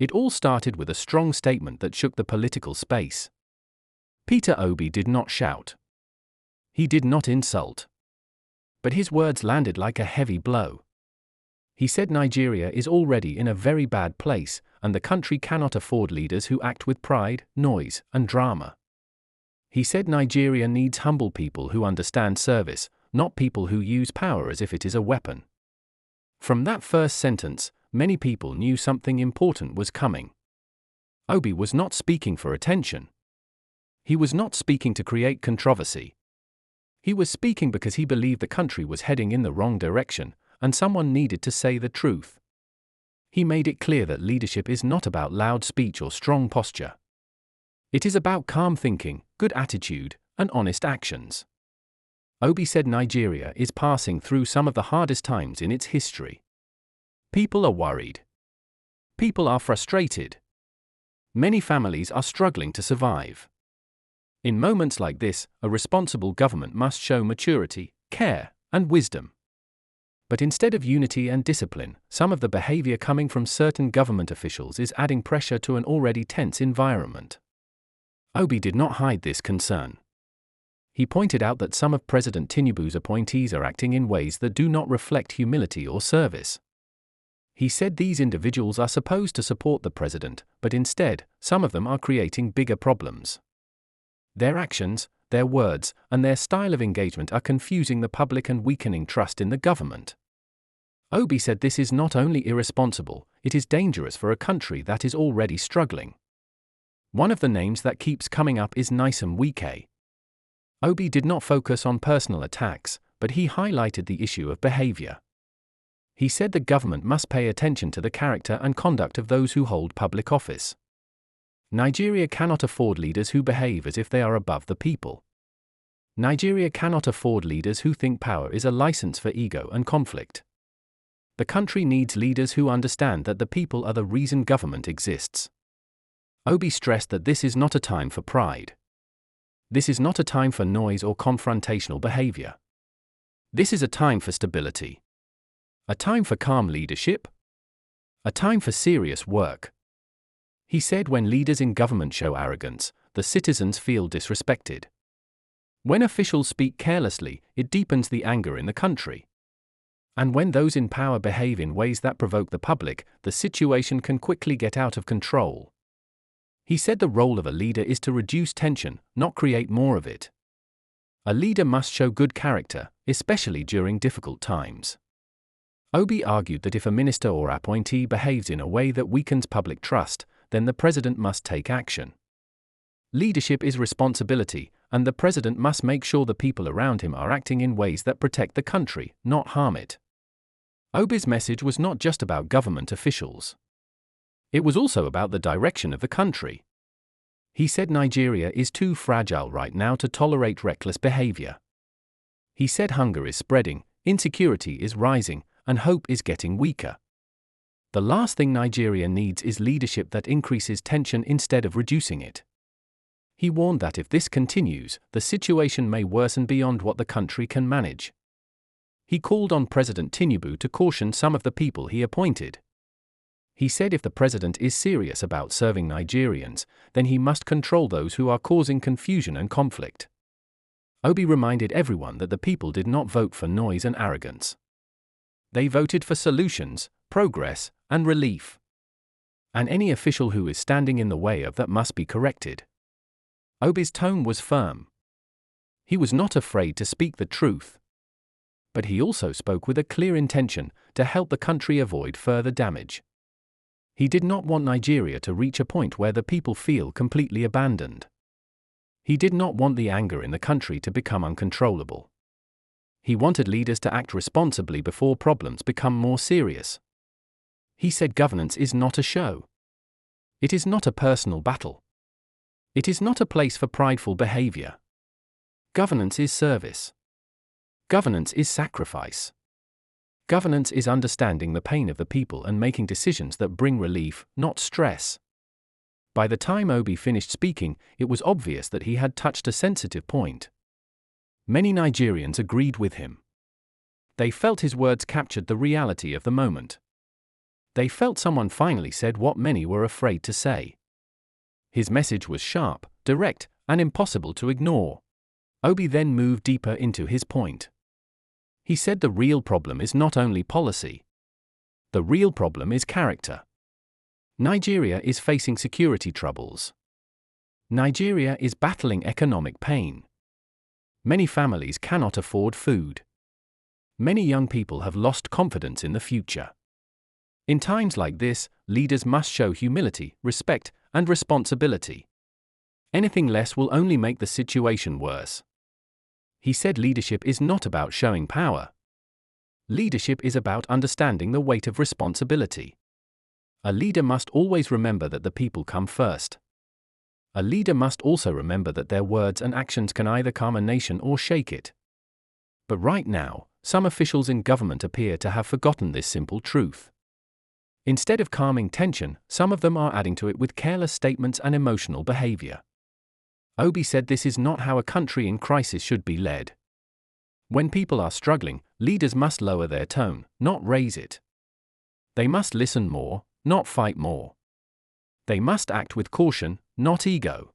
It all started with a strong statement that shook the political space. Peter Obi did not shout. He did not insult. But his words landed like a heavy blow. He said Nigeria is already in a very bad place, and the country cannot afford leaders who act with pride, noise, and drama. He said Nigeria needs humble people who understand service, not people who use power as if it is a weapon. From that first sentence, many people knew something important was coming. Obi was not speaking for attention. He was not speaking to create controversy. He was speaking because he believed the country was heading in the wrong direction, and someone needed to say the truth. He made it clear that leadership is not about loud speech or strong posture. It is about calm thinking, good attitude, and honest actions. Obi said Nigeria is passing through some of the hardest times in its history. People are worried. People are frustrated. Many families are struggling to survive. In moments like this, a responsible government must show maturity, care, and wisdom. But instead of unity and discipline, some of the behavior coming from certain government officials is adding pressure to an already tense environment. Obi did not hide this concern. He pointed out that some of President Tinubu's appointees are acting in ways that do not reflect humility or service. He said these individuals are supposed to support the president, but instead, some of them are creating bigger problems. Their actions, their words, and their style of engagement are confusing the public and weakening trust in the government. Obi said this is not only irresponsible, it is dangerous for a country that is already struggling. One of the names that keeps coming up is Nyesom Wike. Obi did not focus on personal attacks, but he highlighted the issue of behaviour. He said the government must pay attention to the character and conduct of those who hold public office. Nigeria cannot afford leaders who behave as if they are above the people. Nigeria cannot afford leaders who think power is a license for ego and conflict. The country needs leaders who understand that the people are the reason government exists. Obi stressed that this is not a time for pride. This is not a time for noise or confrontational behavior. This is a time for stability. A time for calm leadership. A time for serious work. He said when leaders in government show arrogance, the citizens feel disrespected. When officials speak carelessly, it deepens the anger in the country. And when those in power behave in ways that provoke the public, the situation can quickly get out of control. He said the role of a leader is to reduce tension, not create more of it. A leader must show good character, especially during difficult times. Obi argued that if a minister or appointee behaves in a way that weakens public trust, then the president must take action. Leadership is responsibility, and the president must make sure the people around him are acting in ways that protect the country, not harm it. Obi's message was not just about government officials. It was also about the direction of the country. He said Nigeria is too fragile right now to tolerate reckless behavior. He said hunger is spreading, insecurity is rising, and hope is getting weaker. The last thing Nigeria needs is leadership that increases tension instead of reducing it. He warned that if this continues, the situation may worsen beyond what the country can manage. He called on President Tinubu to caution some of the people he appointed. He said if the president is serious about serving Nigerians, then he must control those who are causing confusion and conflict. Obi reminded everyone that the people did not vote for noise and arrogance. They voted for solutions, progress, and relief. And any official who is standing in the way of that must be corrected. Obi's tone was firm. He was not afraid to speak the truth. But he also spoke with a clear intention to help the country avoid further damage. He did not want Nigeria to reach a point where the people feel completely abandoned. He did not want the anger in the country to become uncontrollable. He wanted leaders to act responsibly before problems become more serious. He said governance is not a show. It is not a personal battle. It is not a place for prideful behavior. Governance is service. Governance is sacrifice. Governance is understanding the pain of the people and making decisions that bring relief, not stress. By the time Obi finished speaking, it was obvious that he had touched a sensitive point. Many Nigerians agreed with him. They felt his words captured the reality of the moment. They felt someone finally said what many were afraid to say. His message was sharp, direct, and impossible to ignore. Obi then moved deeper into his point. He said the real problem is not only policy. The real problem is character. Nigeria is facing security troubles. Nigeria is battling economic pain. Many families cannot afford food. Many young people have lost confidence in the future. In times like this, leaders must show humility, respect, and responsibility. Anything less will only make the situation worse. He said leadership is not about showing power. Leadership is about understanding the weight of responsibility. A leader must always remember that the people come first. A leader must also remember that their words and actions can either calm a nation or shake it. But right now, some officials in government appear to have forgotten this simple truth. Instead of calming tension, some of them are adding to it with careless statements and emotional behaviour. Obi said this is not how a country in crisis should be led. When people are struggling, leaders must lower their tone, not raise it. They must listen more, not fight more. They must act with caution, not ego.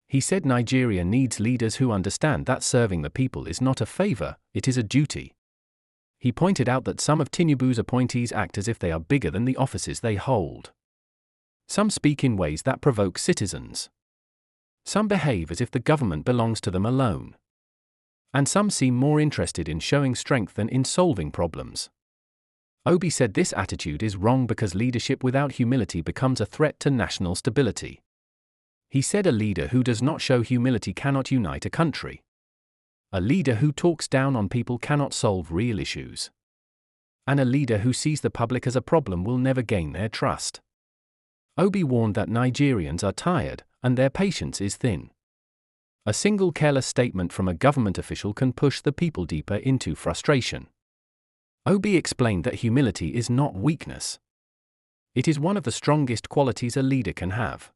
He said Nigeria needs leaders who understand that serving the people is not a favour, it is a duty. He pointed out that some of Tinubu's appointees act as if they are bigger than the offices they hold. Some speak in ways that provoke citizens. Some behave as if the government belongs to them alone. And some seem more interested in showing strength than in solving problems. Obi said this attitude is wrong because leadership without humility becomes a threat to national stability. He said a leader who does not show humility cannot unite a country. A leader who talks down on people cannot solve real issues. And a leader who sees the public as a problem will never gain their trust. Obi warned that Nigerians are tired, and their patience is thin. A single careless statement from a government official can push the people deeper into frustration. Obi explained that humility is not weakness. It is one of the strongest qualities a leader can have.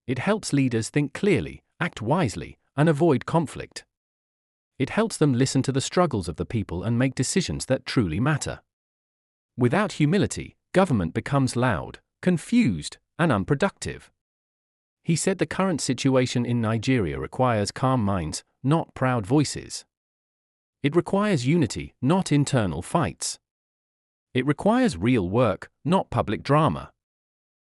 It helps leaders think clearly, act wisely, and avoid conflict. It helps them listen to the struggles of the people and make decisions that truly matter. Without humility, government becomes loud, confused, and unproductive. He said the current situation in Nigeria requires calm minds, not proud voices. It requires unity, not internal fights. It requires real work, not public drama.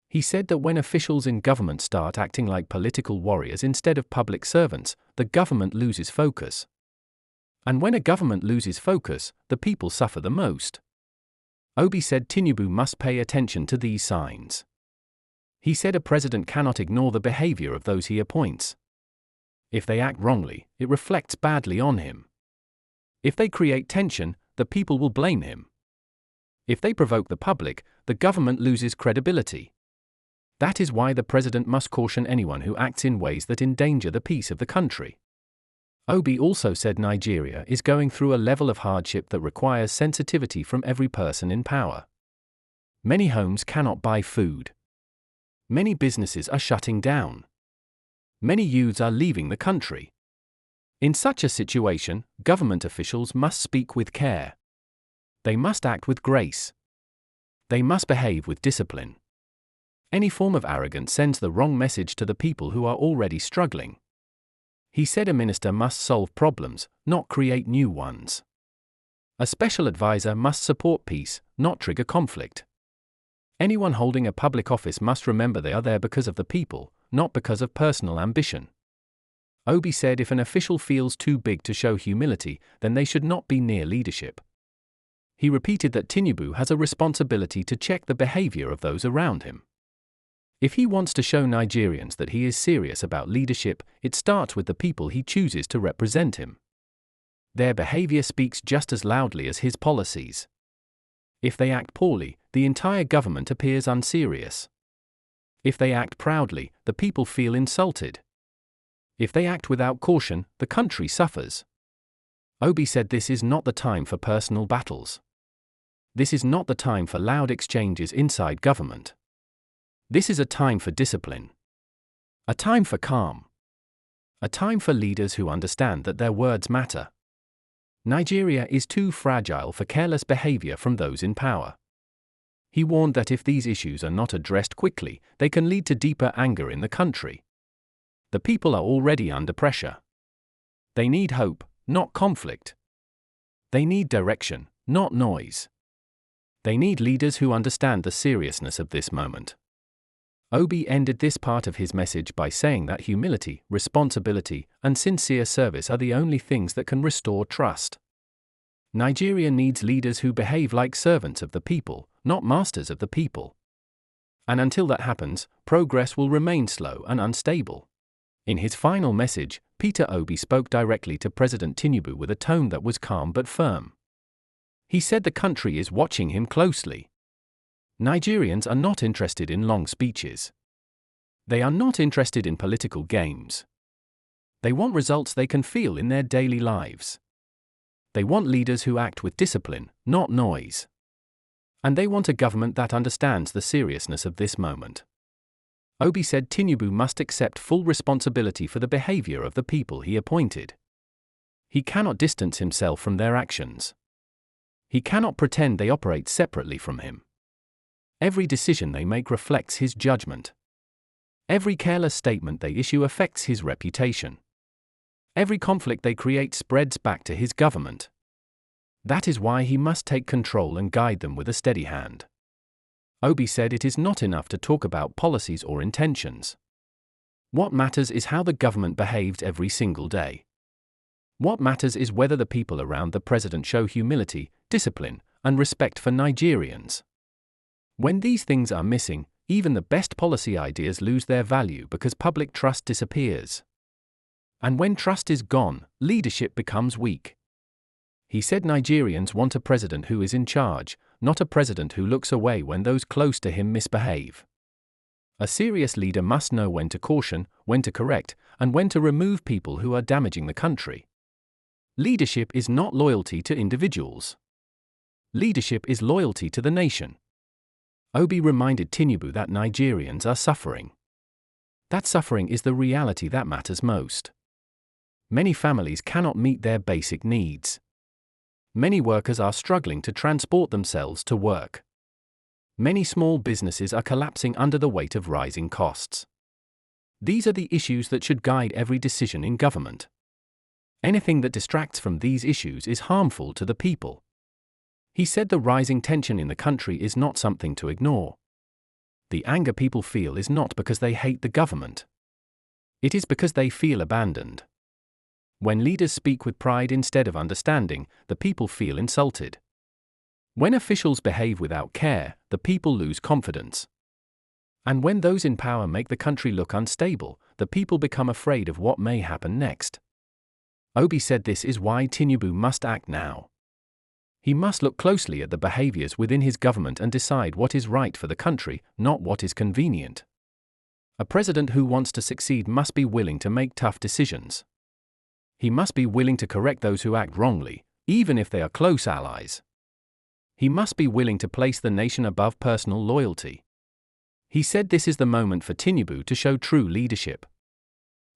He said that when officials in government start acting like political warriors instead of public servants, the government loses focus. And when a government loses focus, the people suffer the most. Obi said Tinubu must pay attention to these signs. He said a president cannot ignore the behaviour of those he appoints. If they act wrongly, it reflects badly on him. If they create tension, the people will blame him. If they provoke the public, the government loses credibility. That is why the president must caution anyone who acts in ways that endanger the peace of the country. Obi also said Nigeria is going through a level of hardship that requires sensitivity from every person in power. Many homes cannot buy food. Many businesses are shutting down. Many youths are leaving the country. In such a situation, government officials must speak with care. They must act with grace. They must behave with discipline. Any form of arrogance sends the wrong message to the people who are already struggling. He said a minister must solve problems, not create new ones. A special advisor must support peace, not trigger conflict. Anyone holding a public office must remember they are there because of the people, not because of personal ambition. Obi said if an official feels too big to show humility, then they should not be near leadership. He repeated that Tinubu has a responsibility to check the behaviour of those around him. If he wants to show Nigerians that he is serious about leadership, it starts with the people he chooses to represent him. Their behaviour speaks just as loudly as his policies. If they act poorly, the entire government appears unserious. If they act proudly, the people feel insulted. If they act without caution, the country suffers. Obi said this is not the time for personal battles. This is not the time for loud exchanges inside government. This is a time for discipline. A time for calm. A time for leaders who understand that their words matter. Nigeria is too fragile for careless behavior from those in power. He warned that if these issues are not addressed quickly, they can lead to deeper anger in the country. The people are already under pressure. They need hope, not conflict. They need direction, not noise. They need leaders who understand the seriousness of this moment. Obi ended this part of his message by saying that humility, responsibility, and sincere service are the only things that can restore trust. Nigeria needs leaders who behave like servants of the people, not masters of the people. And until that happens, progress will remain slow and unstable. In his final message, Peter Obi spoke directly to President Tinubu with a tone that was calm but firm. He said the country is watching him closely. Nigerians are not interested in long speeches. They are not interested in political games. They want results they can feel in their daily lives. They want leaders who act with discipline, not noise. And they want a government that understands the seriousness of this moment. Obi said Tinubu must accept full responsibility for the behaviour of the people he appointed. He cannot distance himself from their actions. He cannot pretend they operate separately from him. Every decision they make reflects his judgment. Every careless statement they issue affects his reputation. Every conflict they create spreads back to his government. That is why he must take control and guide them with a steady hand. Obi said it is not enough to talk about policies or intentions. What matters is how the government behaved every single day. What matters is whether the people around the president show humility, discipline, and respect for Nigerians. When these things are missing, even the best policy ideas lose their value because public trust disappears. And when trust is gone, leadership becomes weak. He said Nigerians want a president who is in charge, not a president who looks away when those close to him misbehave. A serious leader must know when to caution, when to correct, and when to remove people who are damaging the country. Leadership is not loyalty to individuals. Leadership is loyalty to the nation. Obi reminded Tinubu that Nigerians are suffering. That suffering is the reality that matters most. Many families cannot meet their basic needs. Many workers are struggling to transport themselves to work. Many small businesses are collapsing under the weight of rising costs. These are the issues that should guide every decision in government. Anything that distracts from these issues is harmful to the people. He said the rising tension in the country is not something to ignore. The anger people feel is not because they hate the government. It is because they feel abandoned. When leaders speak with pride instead of understanding, the people feel insulted. When officials behave without care, the people lose confidence. And when those in power make the country look unstable, the people become afraid of what may happen next. Obi said this is why Tinubu must act now. He must look closely at the behaviours within his government and decide what is right for the country, not what is convenient. A president who wants to succeed must be willing to make tough decisions. He must be willing to correct those who act wrongly, even if they are close allies. He must be willing to place the nation above personal loyalty. He said this is the moment for Tinubu to show true leadership.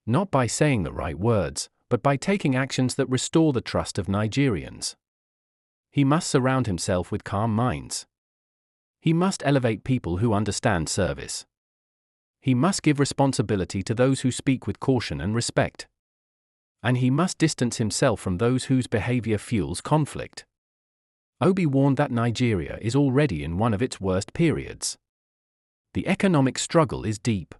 Not by saying the right words, but by taking actions that restore the trust of Nigerians. He must surround himself with calm minds. He must elevate people who understand service. He must give responsibility to those who speak with caution and respect. And he must distance himself from those whose behavior fuels conflict. Obi warned that Nigeria is already in one of its worst periods. The economic struggle is deep.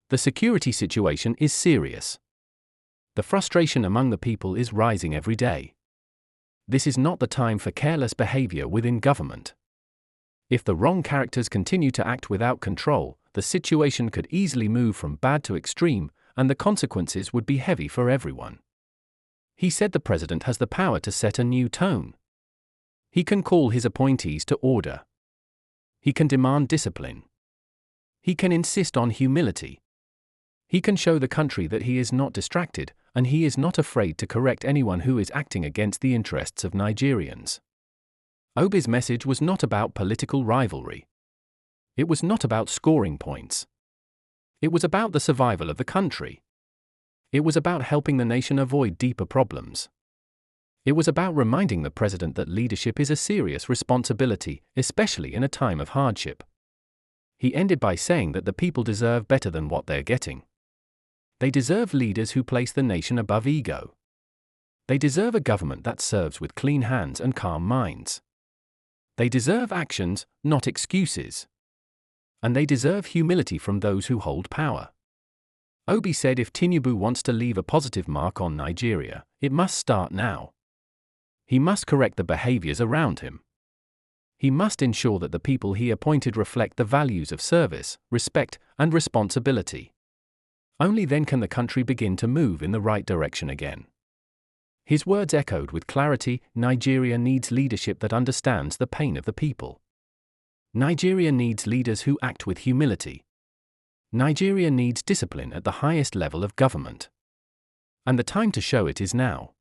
The security situation is serious. The frustration among the people is rising every day. This is not the time for careless behavior within government. If the wrong characters continue to act without control, the situation could easily move from bad to extreme, and the consequences would be heavy for everyone. He said the president has the power to set a new tone. He can call his appointees to order. He can demand discipline. He can insist on humility. He can show the country that he is not distracted, and he is not afraid to correct anyone who is acting against the interests of Nigerians. Obi's message was not about political rivalry. It was not about scoring points. It was about the survival of the country. It was about helping the nation avoid deeper problems. It was about reminding the president that leadership is a serious responsibility, especially in a time of hardship. He ended by saying that the people deserve better than what they're getting. They deserve leaders who place the nation above ego. They deserve a government that serves with clean hands and calm minds. They deserve actions, not excuses. And they deserve humility from those who hold power. Obi said if Tinubu wants to leave a positive mark on Nigeria, it must start now. He must correct the behaviours around him. He must ensure that the people he appointed reflect the values of service, respect, and responsibility. Only then can the country begin to move in the right direction again. His words echoed with clarity: Nigeria needs leadership that understands the pain of the people. Nigeria needs leaders who act with humility. Nigeria needs discipline at the highest level of government. And the time to show it is now.